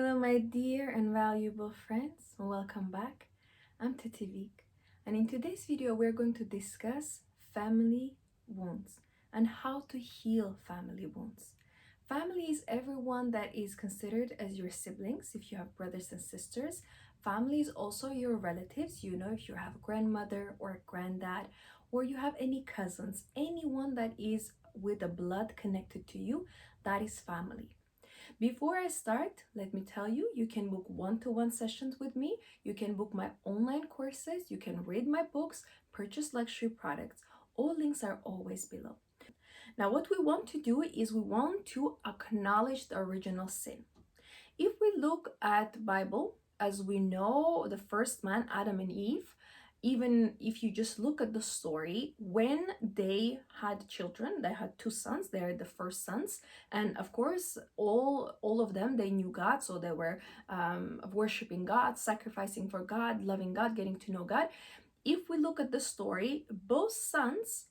Hello, my dear and valuable friends. Welcome back. I'm Titivik, and in today's video, we're going to discuss family wounds and how to heal family wounds. Family is everyone that is considered as your siblings if you have brothers and sisters. Family is also your relatives, if you have a grandmother or a granddad, or you have any cousins, anyone that is with a blood connected to you, that is family. Before I start, let me tell you, you can book one-to-one sessions with me. You can book my online courses. You can read my books, purchase luxury products. All links are always below. Now, what we want to do is we want to acknowledge the original sin. If we look at Bible, as we know, the first man, Adam and Eve, even if you just look at the story, when they had children, they had two sons, they're the first sons, and of course all of them, they knew God, so they were worshiping God, sacrificing for God, loving God, getting to know God. If we look at the story, both sons,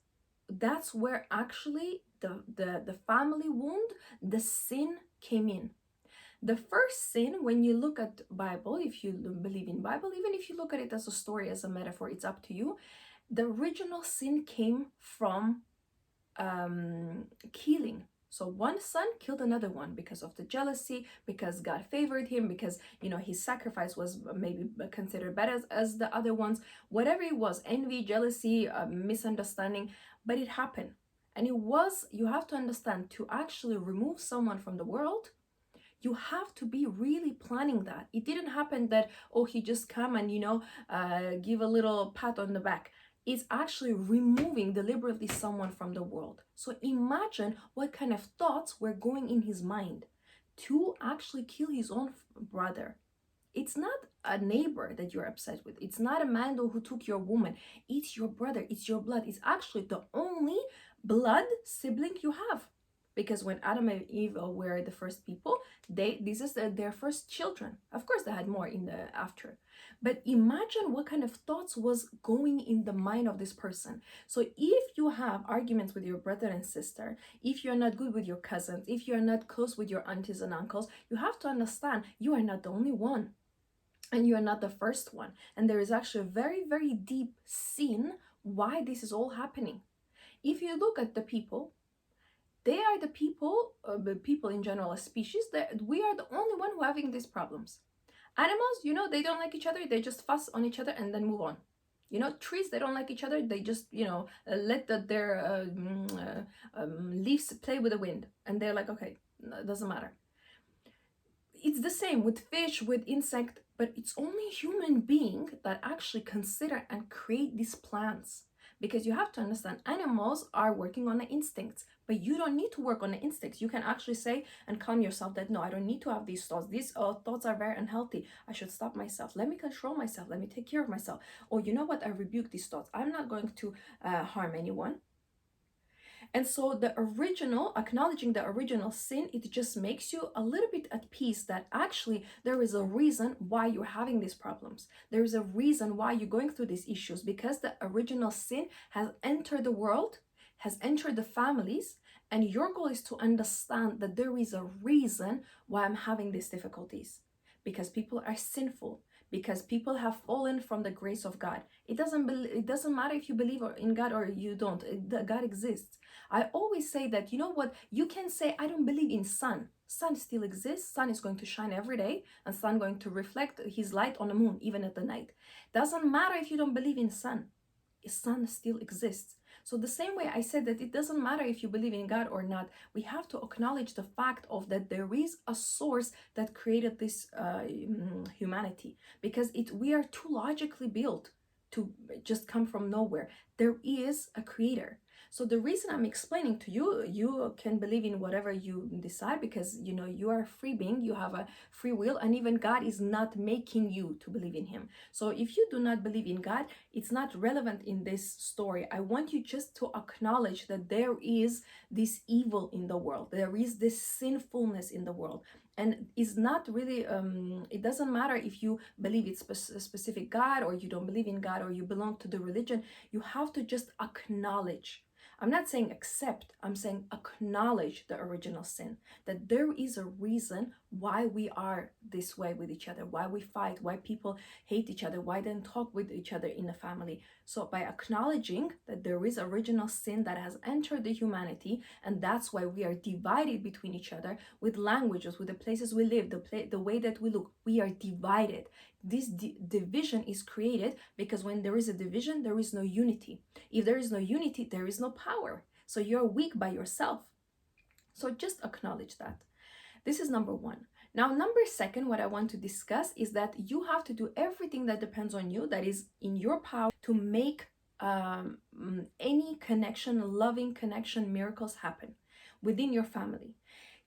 that's where actually the family wound, the sin came in. The first sin, when you look at Bible, if you believe in Bible, even if you look at it as a story, as a metaphor, it's up to you. The original sin came from killing. So one son killed another one because of the jealousy, because God favored him, because his sacrifice was maybe considered better as the other ones. Whatever it was, envy, jealousy, misunderstanding, but it happened. And you have to understand, to actually remove someone from the world, you have to be really planning that. It didn't happen that, oh, he just come and give a little pat on the back. It's actually removing deliberately someone from the world. So imagine what kind of thoughts were going in his mind to actually kill his own brother. It's not a neighbor that you're upset with. It's not a man who took your woman. It's your brother. It's your blood. It's actually the only blood sibling you have. Because when Adam and Eve were the first people, this is their first children. Of course, they had more in the after. But imagine what kind of thoughts was going in the mind of this person. So if you have arguments with your brother and sister, if you're not good with your cousins, if you're not close with your aunties and uncles, you have to understand you are not the only one. And you are not the first one. And there is actually a very, very deep sin why this is all happening. If you look at the people, they are the people in general, a species, that we are the only one who are having these problems. Animals, they don't like each other, they just fuss on each other and then move on. Trees, they don't like each other, they just, let their leaves play with the wind. And they're like, okay, it doesn't matter. It's the same with fish, with insect, but it's only human being that actually consider and create these plans. Because you have to understand, animals are working on the instincts, but you don't need to work on the instincts. You can actually say and calm yourself that, no, I don't need to have these thoughts. These thoughts are very unhealthy. I should stop myself. Let me control myself. Let me take care of myself. Or you know what? I rebuke these thoughts. I'm not going to harm anyone. And so acknowledging the original sin, it just makes you a little bit at peace that actually there is a reason why you're having these problems. There is a reason why you're going through these issues, because the original sin has entered the world, has entered the families, and your goal is to understand that there is a reason why I'm having these difficulties. Because people are sinful, because people have fallen from the grace of God. It doesn't matter if you believe in God or you don't. God exists. I always say that, you know what? You can say, I don't believe in sun. Sun still exists. Sun is going to shine every day, and sun going to reflect his light on the moon, even at the night. Doesn't matter if you don't believe in sun. Sun still exists. So the same way I said that it doesn't matter if you believe in God or not, we have to acknowledge the fact of that there is a source that created this humanity, because we are too logically built to just come from nowhere. There is a creator. So the reason I'm explaining to you, you can believe in whatever you decide, because you are a free being, you have a free will, and even God is not making you to believe in him. So if you do not believe in God, it's not relevant in this story. I want you just to acknowledge that there is this evil in the world, there is this sinfulness in the world. And it's not really, it doesn't matter if you believe it's a specific God, or you don't believe in God, or you belong to the religion. You have to just acknowledge. I'm not saying accept, I'm saying acknowledge the original sin, that there is a reason why we are this way with each other, why we fight, why people hate each other, why they don't talk with each other in the family. So by acknowledging that there is original sin that has entered the humanity, and that's why we are divided between each other with languages, with the places we live, the way that we look, we are divided. This division is created because when there is a division, there is no unity. If there is no unity, there is no power. So you're weak by yourself. So just acknowledge that. This is number one. Now, number second, what I want to discuss is that you have to do everything that depends on you, that is in your power, to make any connection, loving connection, miracles happen within your family.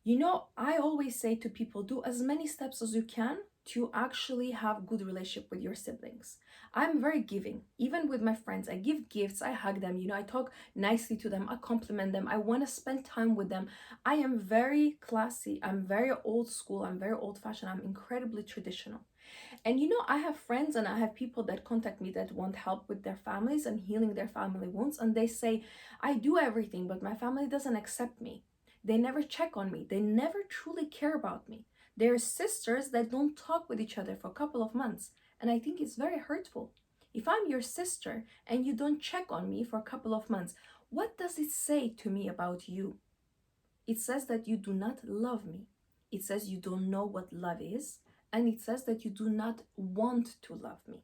You know, I always say to people, do as many steps as you can to actually have good relationship with your siblings. I'm very giving, even with my friends. I give gifts, I hug them, you know, I talk nicely to them, I compliment them, I want to spend time with them. I am very classy, I'm very old school, I'm very old fashioned, I'm incredibly traditional. And you know, I have friends and I have people that contact me that want help with their families and healing their family wounds. And they say, I do everything, but my family doesn't accept me. They never check on me. They never truly care about me. There are sisters that don't talk with each other for a couple of months. And I think it's very hurtful. If I'm your sister and you don't check on me for a couple of months, what does it say to me about you? It says that you do not love me. It says you don't know what love is. And it says that you do not want to love me.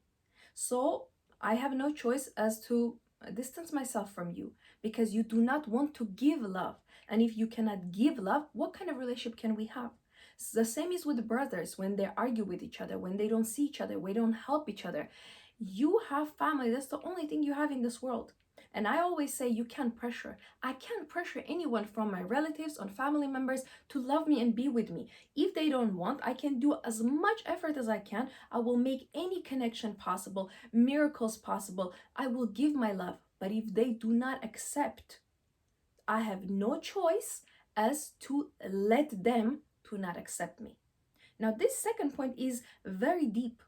So I have no choice as to distance myself from you because you do not want to give love. And if you cannot give love, what kind of relationship can we have? The same is with brothers when they argue with each other, when they don't see each other, we don't help each other. You have family, that's the only thing you have in this world. And I always say you can't pressure. I can't pressure anyone from my relatives or family members to love me and be with me. If they don't want, I can do as much effort as I can. I will make any connection possible, miracles possible. I will give my love. But if they do not accept, I have no choice as to let them to not accept me. Now, this second point is very deep.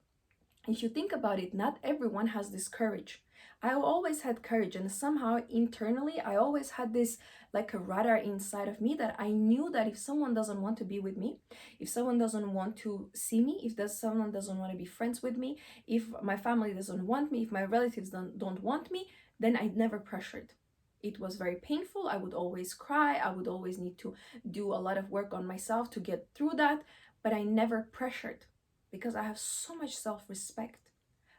If you think about it, not everyone has this courage. I always had courage, and somehow internally, I always had this like a radar inside of me that I knew that if someone doesn't want to be with me, if someone doesn't want to see me, if there's someone doesn't want to be friends with me, if my family doesn't want me, if my relatives don't want me, then I never pressured. It was very painful. I would always cry. I would always need to do a lot of work on myself to get through that, but I never pressured because I have so much self-respect.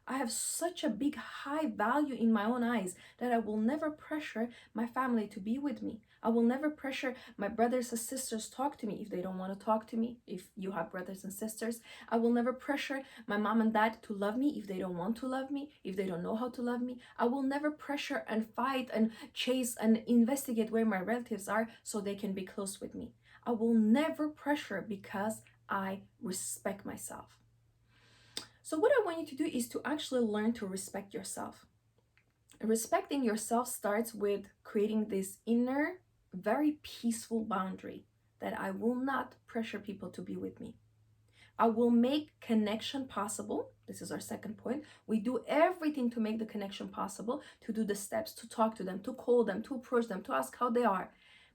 I have such a big high value in my own eyes that I will never pressure my family to be with me. I will never pressure my brothers and sisters talk to me if they don't want to talk to me. If you have brothers and sisters, I will never pressure my mom and dad to love me if they don't want to love me, if they don't know how to love me. I will never pressure and fight and chase and investigate where my relatives are so they can be close with me. I will never pressure because I respect myself. So what I want you to do is to actually learn to respect yourself. Respecting yourself starts with creating this inner, very peaceful boundary that I will not pressure people to be with me. I will make connection possible. This is our second point. We do everything to make the connection possible, to do the steps, to talk to them, to call them, to approach them, to ask how they are.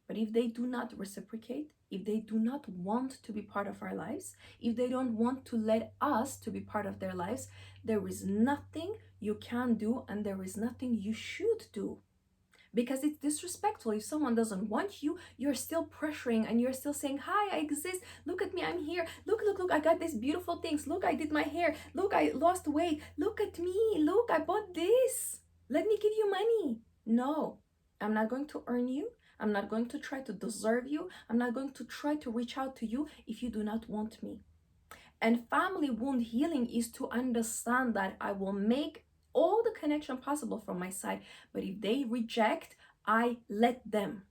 But if they do not reciprocate, if they do not want to be part of our lives, if they don't want to let us to be part of their lives, there is nothing you can do and there is nothing you should do. Because it's disrespectful. If someone doesn't want you, you're still pressuring and you're still saying, hi, I exist. Look at me, I'm here. Look, I got these beautiful things. Look, I did my hair. Look, I lost weight. Look at me. Look, I bought this. Let me give you money. No, I'm not going to earn you. I'm not going to try to deserve you. I'm not going to try to reach out to you if you do not want me. And family wound healing is to understand that I will make all the connection possible from my side, but if they reject, I let them.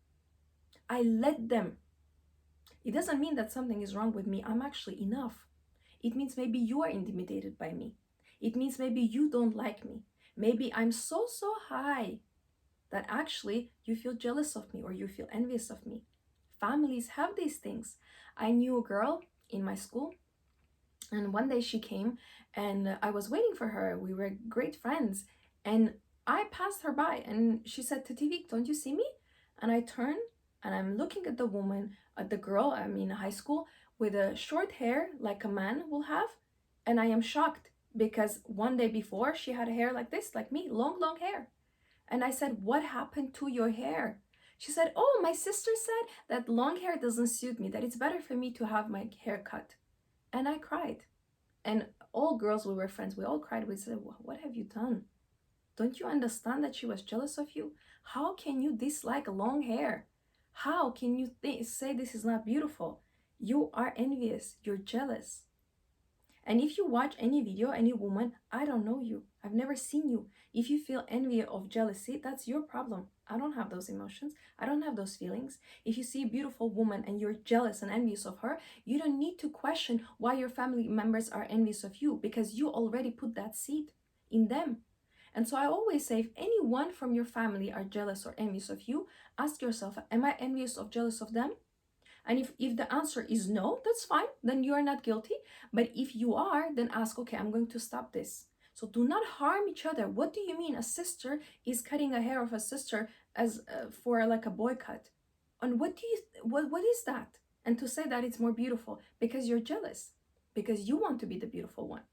I let them. It doesn't mean that something is wrong with me. I'm actually enough. It means maybe you are intimidated by me. It means maybe you don't like me. Maybe I'm so high that actually you feel jealous of me or you feel envious of me. Families have these things. I knew a girl in my school, and one day she came and I was waiting for her. We were great friends. And I passed her by and she said, Tativik, don't you see me? And I turned and I'm looking at the woman, at the girl, I'm in high school, with a short hair like a man will have. And I am shocked because one day before she had hair like this, like me, long, long hair. And I said, "What happened to your hair?" She said, "Oh, my sister said that long hair doesn't suit me, that it's better for me to have my hair cut." And I cried. And all girls, we were friends, we all cried. We said, "What have you done? Don't you understand that she was jealous of you? How can you dislike long hair? How can you say this is not beautiful? You are envious, you're jealous." And if you watch any video, any woman, I don't know you. I've never seen you. If you feel envy of jealousy, that's your problem. I don't have those emotions. I don't have those feelings. If you see a beautiful woman and you're jealous and envious of her, you don't need to question why your family members are envious of you, because you already put that seed in them. And so I always say, if anyone from your family are jealous or envious of you, ask yourself, am I envious or jealous of them? And if the answer is no, that's fine, then you are not guilty. But if you are, then ask, okay, I'm going to stop this. So do not harm each other. What do you mean a sister is cutting a hair of a sister as for like a boycott? And what is that? And to say that it's more beautiful because you're jealous, because you want to be the beautiful one.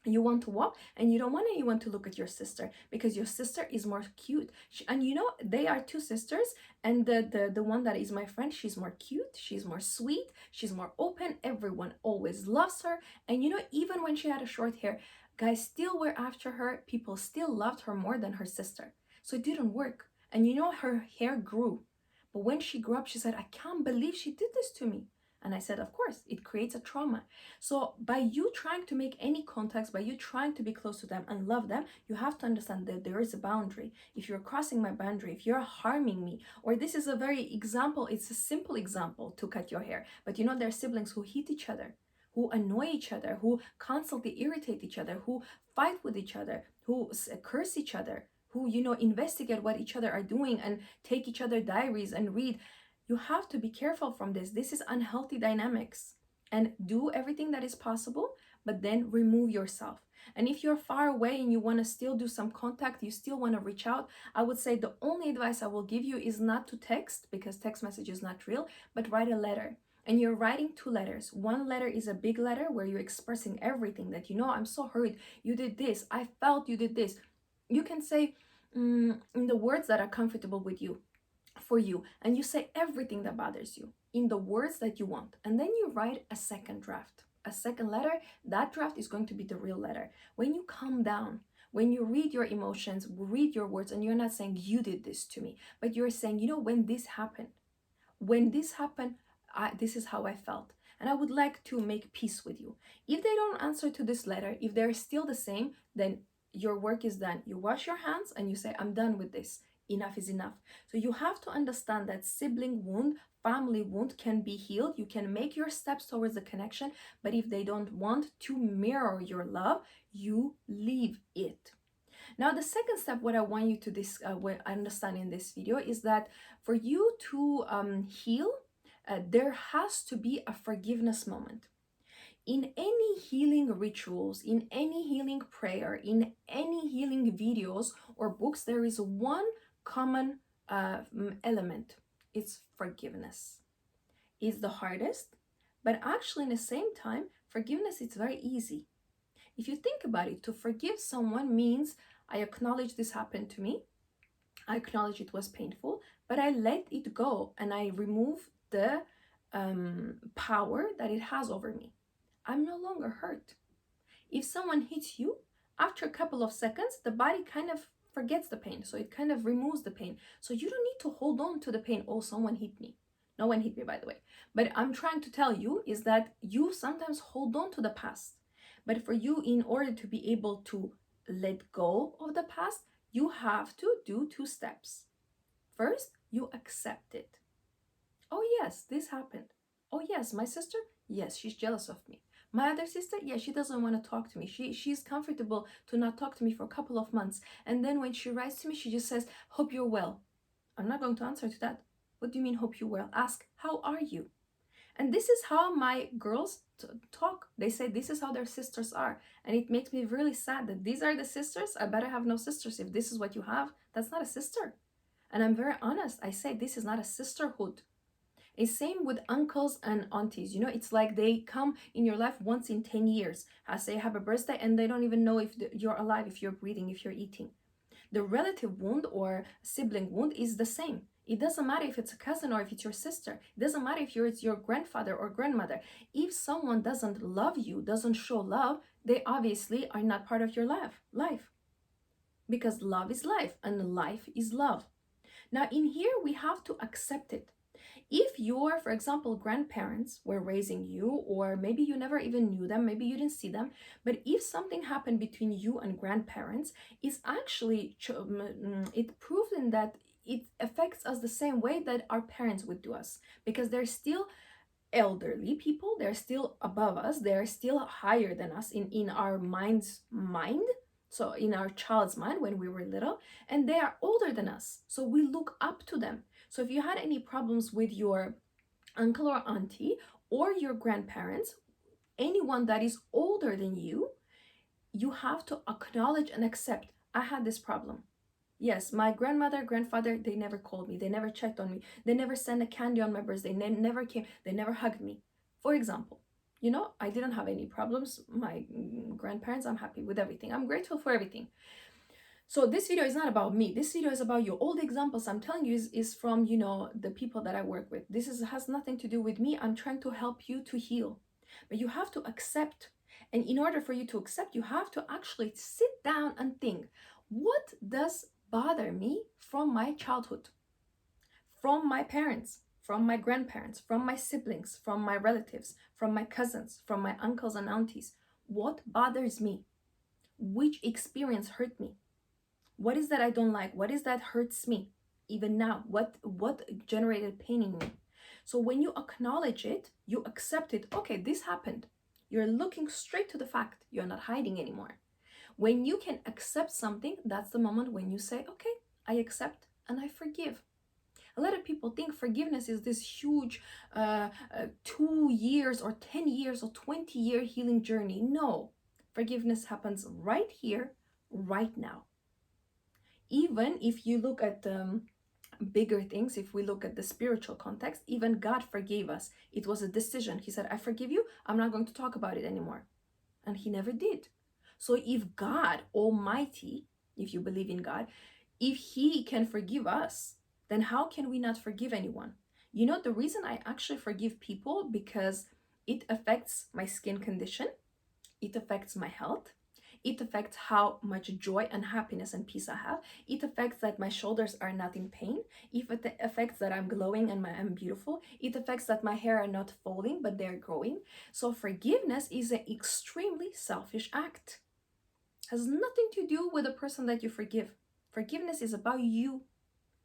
You want to walk and you don't want anyone to look at your sister because your sister is more cute. And you know, they are two sisters, and the one that is my friend, she's more cute, she's more sweet, she's more open, everyone always loves her. And you know, even when she had a short hair, guys still were after her, people still loved her more than her sister. So it didn't work. And you know, her hair grew, but when she grew up, she said, "I can't believe she did this to me." And I said, of course, it creates a trauma. So by you trying to make any contacts, by you trying to be close to them and love them, you have to understand that there is a boundary. If you're crossing my boundary, if you're harming me, or this is a very example, it's a simple example to cut your hair. But you know, there are siblings who hit each other, who annoy each other, who constantly irritate each other, who fight with each other, who curse each other, who, you know, investigate what each other are doing and take each other diaries and read. You have to be careful from this. This is unhealthy dynamics. And do everything that is possible, but then remove yourself. And if you're far away and you want to still do some contact, you still want to reach out, I would say the only advice I will give you is not to text, because text message is not real, but write a letter. And you're writing two letters. One letter is a big letter where you're expressing everything that, you know, I'm so hurt, you did this, I felt you did this. You can say in the words that are comfortable with you, for you, and you say everything that bothers you in the words that you want. And then you write a second draft, a second letter. That draft is going to be the real letter. When you calm down, when you read your emotions, read your words, and you're not saying you did this to me, but you're saying, you know, when this happened, this is how I felt, and I would like to make peace with you. If they don't answer to this letter, if they're still the same, then your work is done. You wash your hands and you say, I'm done with this. Enough is enough. So you have to understand that sibling wound, family wound can be healed. You can make your steps towards the connection, but if they don't want to mirror your love, you leave it. Now, the second step, what I want you to understand in this video is that for you to heal, there has to be a forgiveness moment. In any healing rituals, in any healing prayer, in any healing videos or books, there is one common element. It's forgiveness. It's the hardest, but actually, in the same time, forgiveness is very easy. If you think about it, to forgive someone means I acknowledge this happened to me. I acknowledge it was painful, but I let it go and I remove the power that it has over me. I'm no longer hurt. If someone hits you, after a couple of seconds, the body kind of forgets the pain. So it kind of removes the pain. So you don't need to hold on to the pain. Oh, someone hit me. No one hit me, by the way. But I'm trying to tell you is that you sometimes hold on to the past. But for you, in order to be able to let go of the past, you have to do two steps. First, you accept it. Oh, yes, this happened. Oh, yes, my sister, yes, she's jealous of me. My other sister, yeah, she doesn't want to talk to me. She's comfortable to not talk to me for a couple of months. And then when she writes to me, she just says, hope you're well. I'm not going to answer to that. What do you mean, hope you're well? Ask, how are you? And this is how my girls talk. They say this is how their sisters are. And it makes me really sad that these are the sisters. I better have no sisters. If this is what you have, that's not a sister. And I'm very honest. I say this is not a sisterhood. It's same with uncles and aunties. It's like they come in your life once in 10 years. I say have a birthday and they don't even know if you're alive, if you're breathing, if you're eating. The relative wound or sibling wound is the same. It doesn't matter if it's a cousin or if it's your sister. It doesn't matter if it's your grandfather or grandmother. If someone doesn't love you, doesn't show love, they obviously are not part of your life. Because love is life and life is love. Now, in here, we have to accept it. If your, for example, grandparents were raising you, or maybe you never even knew them, maybe you didn't see them, but if something happened between you and grandparents, it's actually it proven that it affects us the same way that our parents would do us, because they're still elderly people, they're still above us, they're still higher than us in our mind, so in our child's mind when we were little, and they are older than us, so we look up to them. So if you had any problems with your uncle or auntie or your grandparents, anyone that is older than you have to acknowledge and accept, I had this problem. Yes, my grandmother, grandfather, they never called me. They never checked on me. They never sent a candy on my birthday. They never came. They never hugged me. For example, I didn't have any problems. My grandparents, I'm happy with everything. I'm grateful for everything. So this video is not about me. This video is about you. All the examples I'm telling you is from, the people that I work with. Has nothing to do with me. I'm trying to help you to heal. But you have to accept. And in order for you to accept, you have to actually sit down and think, what does bother me from my childhood, from my parents, from my grandparents, from my siblings, from my relatives, from my cousins, from my uncles and aunties? What bothers me? Which experience hurt me? What is that I don't like? What is that hurts me even now? What generated pain in me? So when you acknowledge it, you accept it. Okay, this happened. You're looking straight to the fact. You're not hiding anymore. When you can accept something, that's the moment when you say, okay, I accept and I forgive. A lot of people think forgiveness is this huge 2 years or 10 years or 20-year healing journey. No, forgiveness happens right here, right now. Even if you look at bigger things, if we look at the spiritual context, even God forgave us. It was a decision. He said, I forgive you. I'm not going to talk about it anymore. And he never did. So if God Almighty, if you believe in God, if he can forgive us, then how can we not forgive anyone? The reason I actually forgive people, because it affects my skin condition, it affects my health, it affects how much joy and happiness and peace I have. It affects that my shoulders are not in pain. It affects that I'm glowing and I'm beautiful. It affects that my hair are not falling, but they're growing. So forgiveness is an extremely selfish act. It has nothing to do with the person that you forgive. Forgiveness is about you,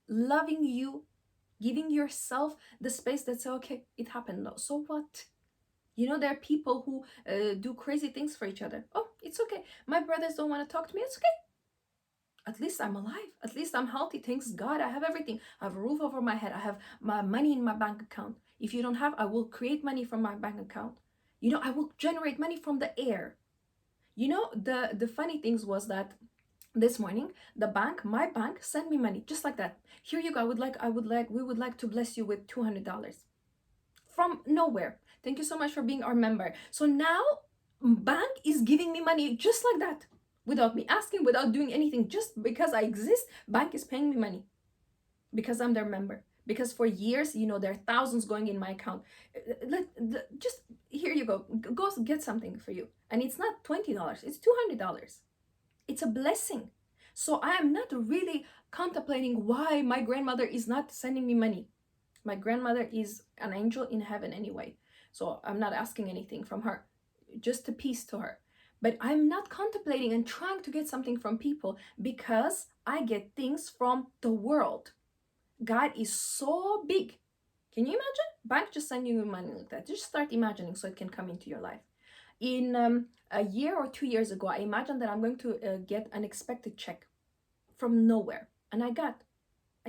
loving you, giving yourself the space that say, okay, it happened. No, so what? There are people who do crazy things for each other. Oh, it's okay. My brothers don't want to talk to me. It's okay. At least I'm alive. At least I'm healthy. Thanks God. I have everything. I have a roof over my head. I have my money in my bank account. If you don't have, I will create money from my bank account. I will generate money from the air. The funny things was that this morning, my bank sent me money just like that. Here you go. We would like to bless you with $200 from nowhere. Thank you so much for being our member. So now bank is giving me money just like that, without me asking, without doing anything. Just because I exist, bank is paying me money because I'm their member. Because for years, there are thousands going in my account. Just here you go. Go get something for you. And it's not $20, it's $200. It's a blessing. So I am not really contemplating why my grandmother is not sending me money. My grandmother is an angel in heaven anyway. So I'm not asking anything from her, just a peace to her. But I'm not contemplating and trying to get something from people, because I get things from the world. God is so big. Can you imagine? Bank just sending you money like that. Just start imagining so it can come into your life. In a year or 2 years ago, I imagined that I'm going to get an unexpected check from nowhere. And I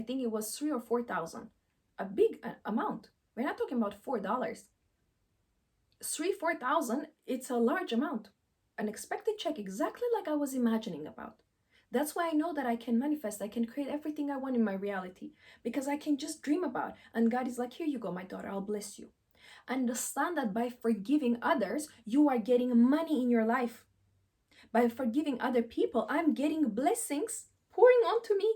think it was 3,000 or 4,000. A big amount. We're not talking about $4. 4,000, it's a large amount. An expected check, exactly like I was imagining about. That's why I know that I can manifest, I can create everything I want in my reality, because I can just dream about. And God is like, here you go, my daughter, I'll bless you. Understand that by forgiving others, you are getting money in your life. By forgiving other people, I'm getting blessings pouring onto me.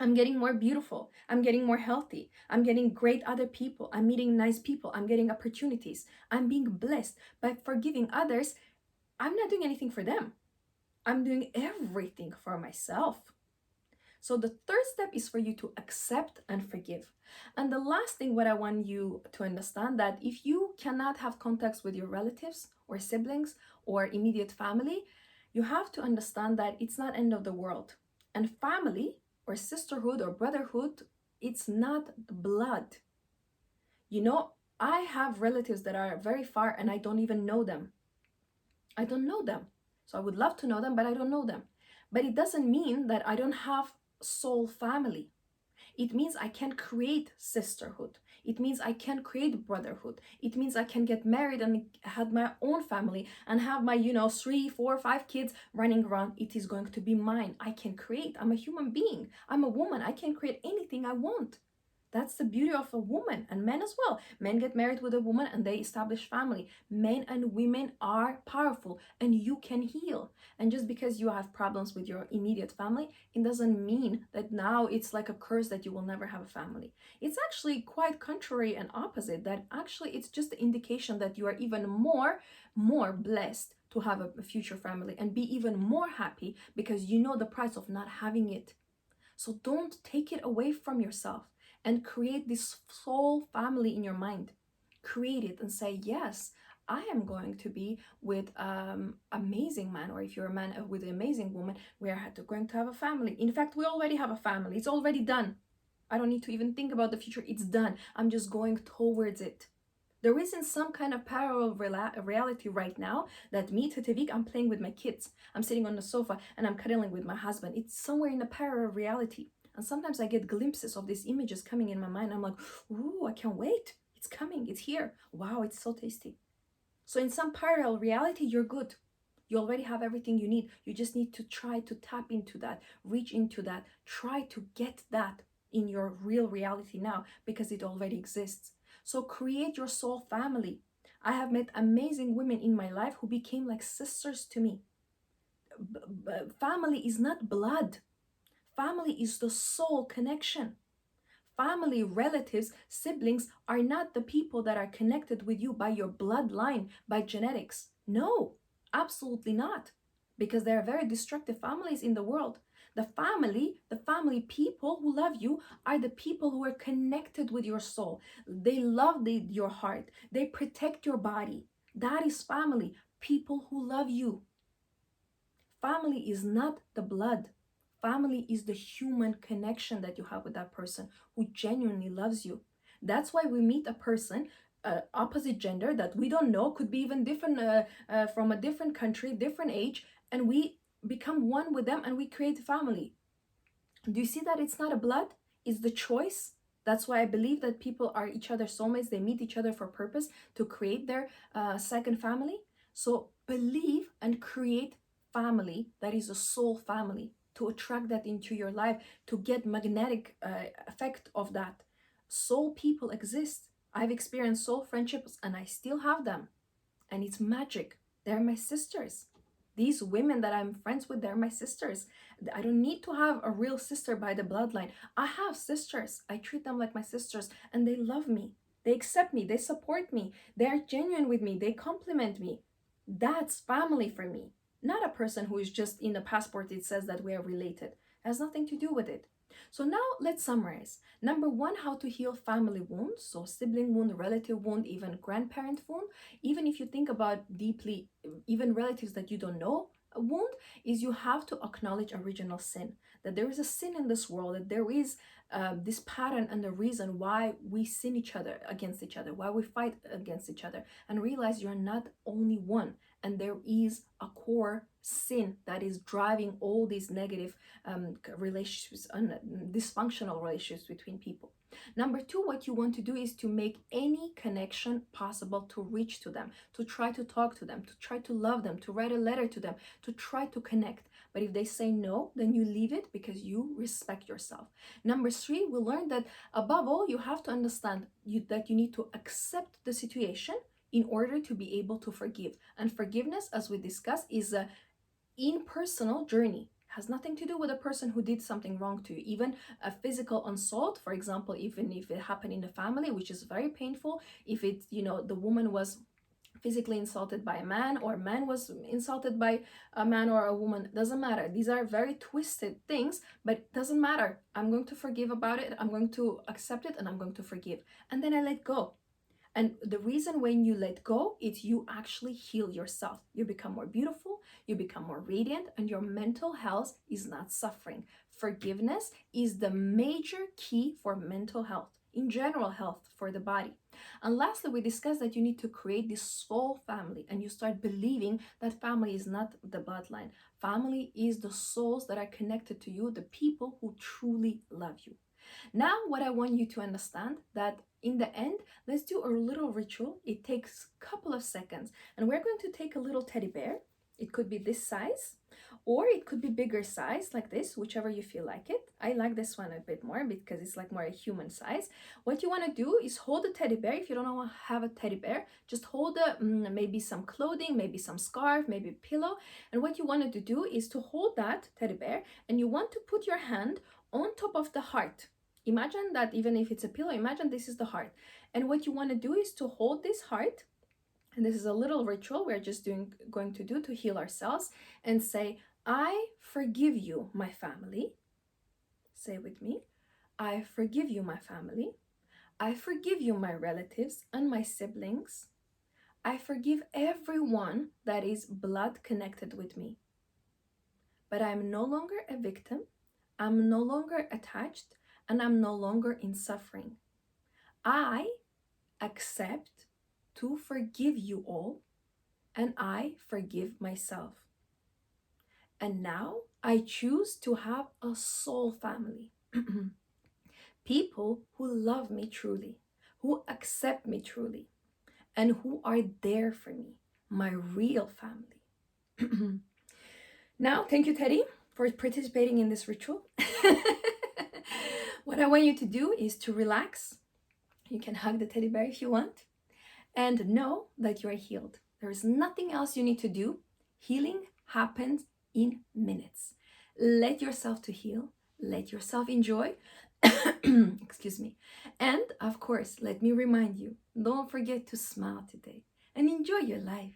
I'm getting more beautiful. I'm getting more healthy. I'm getting great other people. I'm meeting nice people. I'm getting opportunities. I'm being blessed. By forgiving others, I'm not doing anything for them. I'm doing everything for myself. So the third step is for you to accept and forgive. And the last thing what I want you to understand, that if you cannot have contacts with your relatives or siblings or immediate family, you have to understand that it's not end of the world. And family or sisterhood or brotherhood, it's not blood. You know, I have relatives that are very far and I don't even know them. I don't know them. So I would love to know them, but I don't know them. But it doesn't mean that I don't have soul family. It means I can create sisterhood. It means I can create brotherhood. It means I can get married and have my own family and have my, 3, 4, 5 kids running around. It is going to be mine. I can create. I'm a human being. I'm a woman. I can create anything I want. That's the beauty of a woman, and men as well. Men get married with a woman and they establish family. Men and women are powerful and you can heal. And just because you have problems with your immediate family, it doesn't mean that now it's like a curse that you will never have a family. It's actually quite contrary and opposite, that actually it's just the indication that you are even more blessed to have a future family and be even more happy because you know the price of not having it. So don't take it away from yourself and create this soul family in your mind. Create it and say, yes, I am going to be with amazing man, or if you're a man with an amazing woman, we are going to have a family. In fact, we already have a family. It's already done. I don't need to even think about the future. It's done. I'm just going towards it. There isn't some kind of parallel reality right now that me, Tetevik, I'm playing with my kids. I'm sitting on the sofa and I'm cuddling with my husband. It's somewhere in a parallel reality. And sometimes I get glimpses of these images coming in my mind. I'm like, ooh, I can't wait. It's coming. It's here. Wow, it's so tasty. So in some parallel reality, you're good. You already have everything you need. You just need to try to tap into that, reach into that, try to get that in your real reality now, because it already exists. So create your soul family. I have met amazing women in my life who became like sisters to me. Family is not blood. Family is the soul connection. Family, relatives, siblings are not the people that are connected with you by your bloodline, by genetics. No, absolutely not. Because there are very destructive families in the world. The family people who love you are the people who are connected with your soul. They love your heart. They protect your body. That is family. People who love you. Family is not the blood. Family is the human connection that you have with that person who genuinely loves you. That's why we meet a person, opposite gender that we don't know, could be even different, from a different country, different age, and we become one with them and we create a family. Do you see that it's not a blood? It's the choice. That's why I believe that people are each other's soulmates. They meet each other for purpose to create their second family. So believe and create family that is a soul family, to attract that into your life, to get magnetic effect of that. Soul people exist. I've experienced soul friendships and I still have them. And it's magic. They're my sisters. These women that I'm friends with, they're my sisters. I don't need to have a real sister by the bloodline. I have sisters. I treat them like my sisters and they love me. They accept me. They support me. They are genuine with me. They compliment me. That's family for me. Not a person who is just in the passport, it says that we are related. It has nothing to do with it. So now let's summarize. Number one, how to heal family wounds. So sibling wound, relative wound, even grandparent wound. Even if you think about deeply, even relatives that you don't know, a wound is you have to acknowledge original sin. That there is a sin in this world, that there is this pattern and the reason why we sin against each other, why we fight against each other, and realize you're not only one, and there is a core sin that is driving all these negative relationships and dysfunctional relationships between people. Number two, what you want to do is to make any connection possible to reach to them, to try to talk to them, to try to love them, to write a letter to them, to try to connect. But if they say no, then you leave it because you respect yourself. Number three, we learned that above all, you have to understand that you need to accept the situation in order to be able to forgive. And forgiveness, as we discussed, is a impersonal journey. It has nothing to do with a person who did something wrong to you. Even a physical assault, for example, even if it happened in the family, which is very painful, if it, the woman was physically insulted by a man, or a man was insulted by a man or a woman, doesn't matter. These are very twisted things, but it doesn't matter. I'm going to forgive about it, I'm going to accept it, and I'm going to forgive, and then I let go. And the reason when you let go is you actually heal yourself. You become more beautiful, you become more radiant, and your mental health is not suffering. Forgiveness is the major key for mental health, in general health for the body. And lastly, we discussed that you need to create this soul family, and you start believing that family is not the bloodline. Family is the souls that are connected to you, the people who truly love you. Now, what I want you to understand that in the end, let's do a little ritual. It takes a couple of seconds, and we're going to take a little teddy bear. It could be this size, or it could be bigger size like this, whichever you feel like it. I like this one a bit more because it's like more a human size. What you want to do is hold the teddy bear. If you don't have a teddy bear, just hold maybe some clothing, maybe some scarf, maybe a pillow. And what you wanted to do is to hold that teddy bear, and you want to put your hand on top of the heart. Imagine that even if it's a pillow, imagine this is the heart. And what you want to do is to hold this heart, and this is a little ritual we're just going to do to heal ourselves, and say, I forgive you, my family. Say with me, I forgive you, my family. I forgive you, my relatives and my siblings. I forgive everyone that is blood connected with me. But I'm no longer a victim. I'm no longer attached, and I'm no longer in suffering. I accept to forgive you all, and I forgive myself. And now I choose to have a soul family. People who love me truly, who accept me truly, and who are there for me, my real family. Now, thank you, Teddy, for participating in this ritual. What I want you to do is to relax. You can hug the teddy bear if you want, and know that you are healed. There is nothing else you need to do. Healing happens in minutes. Let yourself to heal. Let yourself enjoy. Excuse me. And of course, let me remind you, don't forget to smile today and enjoy your life.